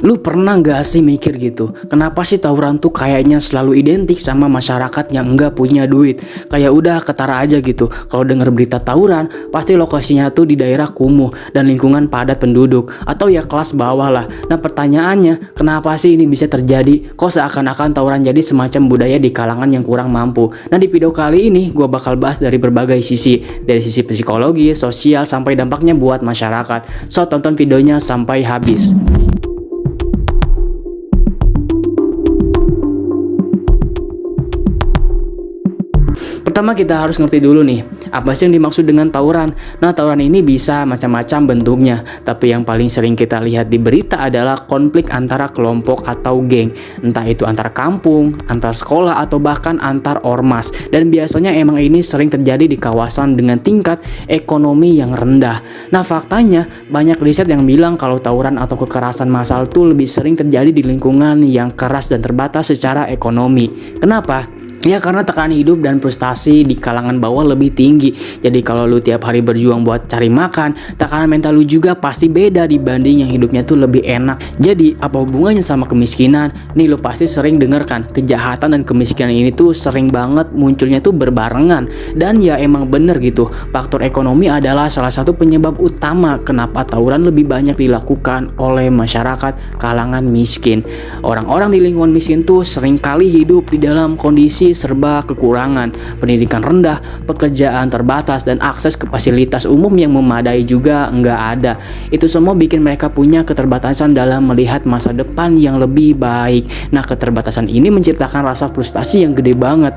Lu pernah gak sih mikir gitu, kenapa sih tawuran tuh kayaknya selalu identik sama masyarakat yang enggak punya duit? Kayak udah ketara aja gitu. Kalau denger berita tawuran, pasti lokasinya tuh di daerah kumuh dan lingkungan padat penduduk, atau ya kelas bawah lah. Nah pertanyaannya, kenapa sih ini bisa terjadi? Kok seakan-akan tawuran jadi semacam budaya di kalangan yang kurang mampu? Nah di video kali ini gue bakal bahas dari berbagai sisi, dari sisi psikologi, sosial, sampai dampaknya buat masyarakat. So tonton videonya sampai habis. Pertama kita harus ngerti dulu nih, apa sih yang dimaksud dengan tawuran? Nah tawuran ini bisa macam-macam bentuknya, tapi yang paling sering kita lihat di berita adalah konflik antara kelompok atau geng. Entah itu antar kampung, antar sekolah, atau bahkan antar ormas. Dan biasanya emang ini sering terjadi di kawasan dengan tingkat ekonomi yang rendah. Nah faktanya, banyak riset yang bilang kalau tawuran atau kekerasan massal tuh lebih sering terjadi di lingkungan yang keras dan terbatas secara ekonomi. Kenapa? Ya karena tekanan hidup dan frustasi di kalangan bawah lebih tinggi. Jadi kalau lu tiap hari berjuang buat cari makan, tekanan mental lu juga pasti beda dibanding yang hidupnya tuh lebih enak. Jadi apa hubungannya sama kemiskinan? Nih lu pasti sering denger kan, kejahatan dan kemiskinan ini tuh sering banget munculnya tuh berbarengan. Dan ya emang bener gitu, faktor ekonomi adalah salah satu penyebab utama kenapa tawuran lebih banyak dilakukan oleh masyarakat kalangan miskin. Orang-orang di lingkungan miskin tuh sering kali hidup di dalam kondisi serba kekurangan, pendidikan rendah, pekerjaan terbatas, dan akses ke fasilitas umum yang memadai juga nggak ada. Itu semua bikin mereka punya keterbatasan dalam melihat masa depan yang lebih baik. Nah keterbatasan ini menciptakan rasa frustasi yang gede banget.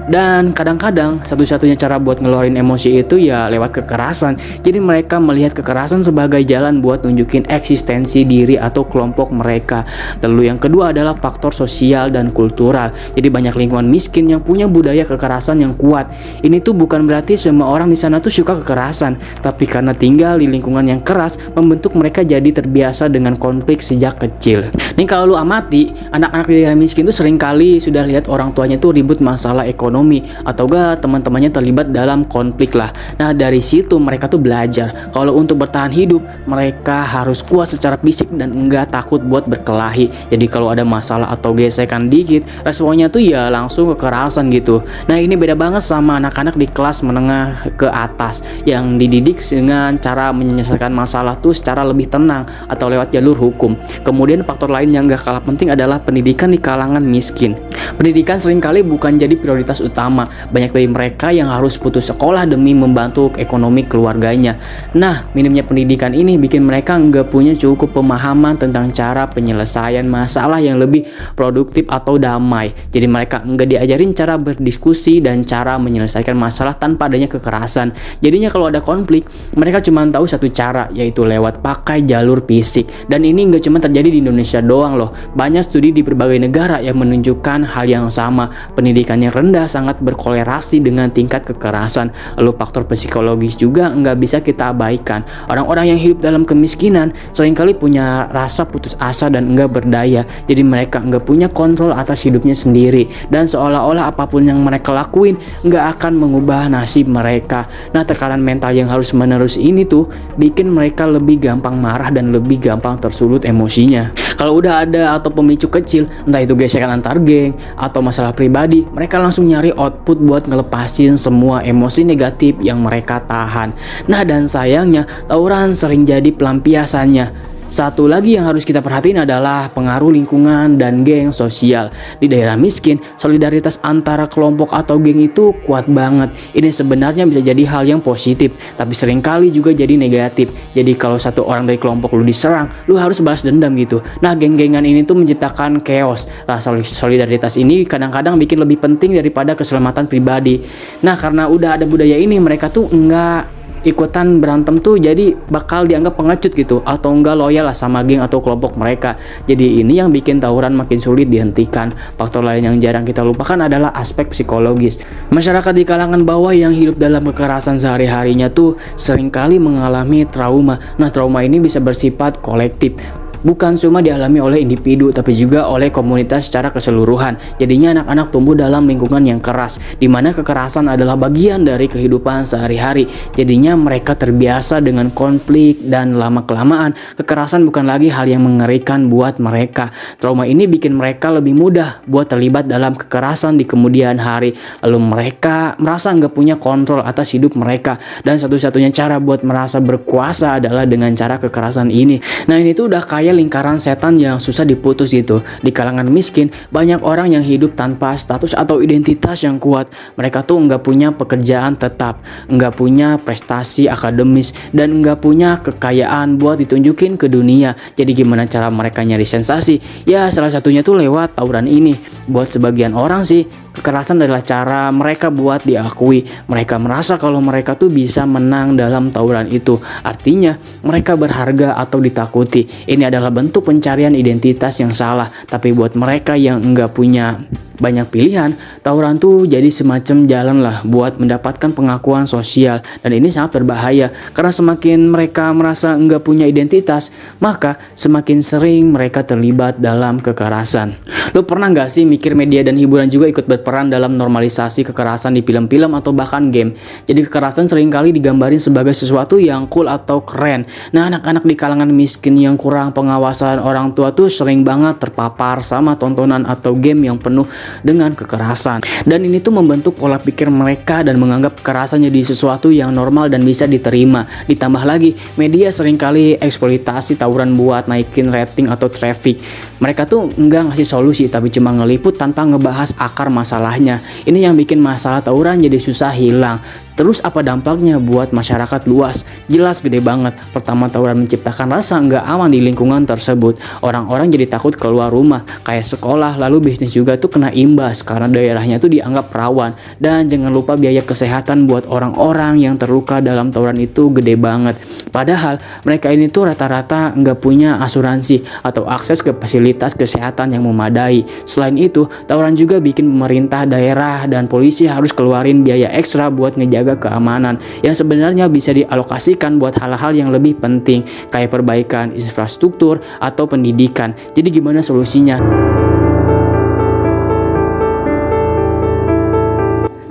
Dan kadang-kadang satu-satunya cara buat ngeluarin emosi itu ya lewat kekerasan. Jadi mereka melihat kekerasan sebagai jalan buat nunjukin eksistensi diri atau kelompok mereka. Lalu yang kedua adalah faktor sosial dan kultural. Jadi banyak lingkungan miskin yang punya budaya kekerasan yang kuat. Ini tuh bukan berarti semua orang di sana tuh suka kekerasan, tapi karena tinggal di lingkungan yang keras membentuk mereka jadi terbiasa dengan konflik sejak kecil. Nih kalau lu amati, anak-anak di daerah miskin tuh sering kali sudah lihat orang tuanya tuh ribut masalah ekonomi, atau gak teman-temannya terlibat dalam konflik lah. Nah dari situ mereka tuh belajar kalau untuk bertahan hidup mereka harus kuat secara fisik dan enggak takut buat berkelahi. Jadi kalau ada masalah atau gesekan dikit, responnya tuh ya langsung kekerasan gitu. Nah ini beda banget sama anak-anak di kelas menengah ke atas yang dididik dengan cara menyelesaikan masalah tuh secara lebih tenang atau lewat jalur hukum. Kemudian faktor lain yang gak kalah penting adalah pendidikan di kalangan miskin. Pendidikan seringkali bukan jadi prioritas utama. Banyak dari mereka yang harus putus sekolah demi membantu ekonomi keluarganya. Nah, minimnya pendidikan ini bikin mereka nggak punya cukup pemahaman tentang cara penyelesaian masalah yang lebih produktif atau damai. Jadi mereka nggak diajarin cara berdiskusi dan cara menyelesaikan masalah tanpa adanya kekerasan. Jadinya kalau ada konflik, mereka cuma tahu satu cara, yaitu lewat pakai jalur fisik. Dan ini nggak cuma terjadi di Indonesia doang loh. Banyak studi di berbagai negara yang menunjukkan hal yang sama. Pendidikan yang rendah sangat berkolerasi dengan tingkat kekerasan. Lalu faktor psikologis juga nggak bisa kita abaikan. Orang-orang yang hidup dalam kemiskinan seringkali punya rasa putus asa dan nggak berdaya. Jadi mereka nggak punya kontrol atas hidupnya sendiri. Dan seolah-olah apapun yang mereka lakuin nggak akan mengubah nasib mereka. Nah tekanan mental yang harus menerus ini tuh bikin mereka lebih gampang marah dan lebih gampang tersulut emosinya. Kalau udah ada atau pemicu kecil, entah itu gesekan antar geng atau masalah pribadi, mereka langsung nyari output buat ngelepasin semua emosi negatif yang mereka tahan. Nah dan sayangnya tawuran sering jadi pelampiasannya. Satu lagi yang harus kita perhatiin adalah pengaruh lingkungan dan geng sosial. Di daerah miskin, solidaritas antara kelompok atau geng itu kuat banget. Ini sebenarnya bisa jadi hal yang positif, tapi seringkali juga jadi negatif. Jadi kalau satu orang dari kelompok lu diserang, lu harus balas dendam gitu. Nah geng-gengan ini tuh menciptakan chaos. Rasa solidaritas ini kadang-kadang bikin lebih penting daripada keselamatan pribadi. Nah karena udah ada budaya ini, mereka tuh enggak ikutan berantem tuh jadi bakal dianggap pengecut gitu, atau enggak loyal lah sama geng atau kelompok mereka. Jadi ini yang bikin tawuran makin sulit dihentikan. Faktor lain yang jarang kita lupakan adalah aspek psikologis. Masyarakat di kalangan bawah yang hidup dalam kekerasan sehari-harinya tuh seringkali mengalami trauma. Nah trauma ini bisa bersifat kolektif. bukan cuma dialami oleh individu tapi juga oleh komunitas secara keseluruhan. Jadinya anak-anak tumbuh dalam lingkungan yang keras, di mana kekerasan adalah bagian dari kehidupan sehari-hari. Jadinya mereka terbiasa dengan konflik dan lama-kelamaan kekerasan bukan lagi hal yang mengerikan buat mereka. Trauma ini bikin mereka lebih mudah buat terlibat dalam kekerasan di kemudian hari. Lalu mereka merasa nggak punya kontrol atas hidup mereka, dan satu-satunya cara buat merasa berkuasa adalah dengan cara kekerasan ini. Nah, ini tuh udah kayak lingkaran setan yang susah diputus gitu. Di kalangan miskin, banyak orang yang hidup tanpa status atau identitas yang kuat. Mereka tuh nggak punya pekerjaan tetap, nggak punya prestasi akademis, dan nggak punya kekayaan buat ditunjukin ke dunia. Jadi gimana cara mereka nyari sensasi? Ya salah satunya tuh lewat tawuran ini. Buat sebagian orang sih, kekerasan adalah cara mereka buat diakui. Mereka merasa kalau mereka tuh bisa menang dalam tawuran itu. Artinya mereka berharga atau ditakuti. Ini adalah bentuk pencarian identitas yang salah. Tapi buat mereka yang enggak punya banyak pilihan, tawuran tuh jadi semacam jalan lah buat mendapatkan pengakuan sosial. Dan ini sangat berbahaya, karena semakin mereka merasa enggak punya identitas, maka semakin sering mereka terlibat dalam kekerasan. Lo pernah nggak sih mikir media dan hiburan juga ikut berperan dalam normalisasi kekerasan di film-film atau bahkan game? Jadi kekerasan seringkali digambarin sebagai sesuatu yang cool atau keren. Nah, anak-anak di kalangan miskin yang kurang pengawasan orang tua tuh sering banget terpapar sama tontonan atau game yang penuh dengan kekerasan. Dan ini tuh membentuk pola pikir mereka dan menganggap kekerasan jadi sesuatu yang normal dan bisa diterima. Ditambah lagi, media seringkali eksploitasi tawuran buat naikin rating atau traffic. Mereka tuh nggak ngasih solusi, tapi cuma ngeliput tanpa ngebahas akar masalahnya. Ini yang bikin masalah tawuran jadi susah hilang. Terus apa dampaknya buat masyarakat luas? Jelas gede banget. Pertama, tawuran menciptakan rasa nggak aman di lingkungan tersebut. Orang-orang jadi takut keluar rumah, kayak sekolah, lalu bisnis juga tuh kena imbas karena daerahnya tuh dianggap rawan. Dan jangan lupa biaya kesehatan buat orang-orang yang terluka dalam tawuran itu gede banget. Padahal mereka ini tuh rata-rata nggak punya asuransi atau akses ke fasilitas kesehatan yang memadai. Selain itu, tawuran juga bikin pemerintah daerah dan polisi harus keluarin biaya ekstra buat ngejaga keamanan yang sebenarnya bisa dialokasikan buat hal-hal yang lebih penting kayak perbaikan infrastruktur atau pendidikan. Jadi gimana solusinya?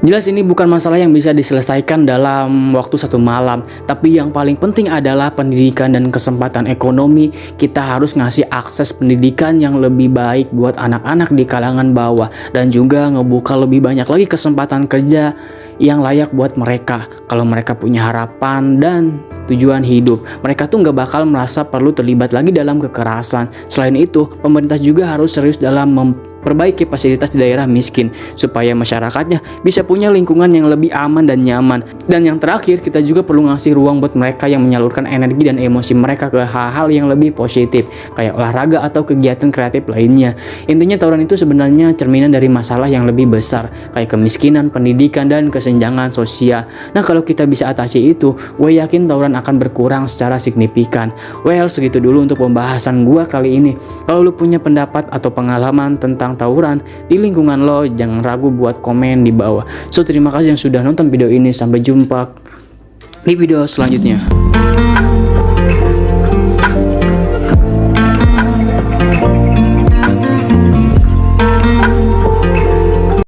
Jelas ini bukan masalah yang bisa diselesaikan dalam waktu satu malam, tapi yang paling penting adalah pendidikan dan kesempatan ekonomi. Kita harus ngasih akses pendidikan yang lebih baik buat anak-anak di kalangan bawah, dan juga ngebuka lebih banyak lagi kesempatan kerja yang layak buat mereka. Kalau mereka punya harapan dan tujuan hidup, mereka tuh nggak bakal merasa perlu terlibat lagi dalam kekerasan. Selain itu, pemerintah juga harus serius dalam memperbaiki fasilitas di daerah miskin supaya masyarakatnya bisa punya lingkungan yang lebih aman dan nyaman. Dan yang terakhir, kita juga perlu ngasih ruang buat mereka yang menyalurkan energi dan emosi mereka ke hal-hal yang lebih positif kayak olahraga atau kegiatan kreatif lainnya. Intinya tawuran itu sebenarnya cerminan dari masalah yang lebih besar kayak kemiskinan, pendidikan, dan kesenjangan sosial. Nah, kalau kita bisa atasi itu, gue yakin tawuran akan berkurang secara signifikan. Well, segitu dulu untuk pembahasan gue kali ini. Kalau lu punya pendapat atau pengalaman tentang tawuran di lingkungan lo, jangan ragu buat komen di bawah. So, terima kasih yang sudah nonton video ini. Sampai jumpa di video selanjutnya.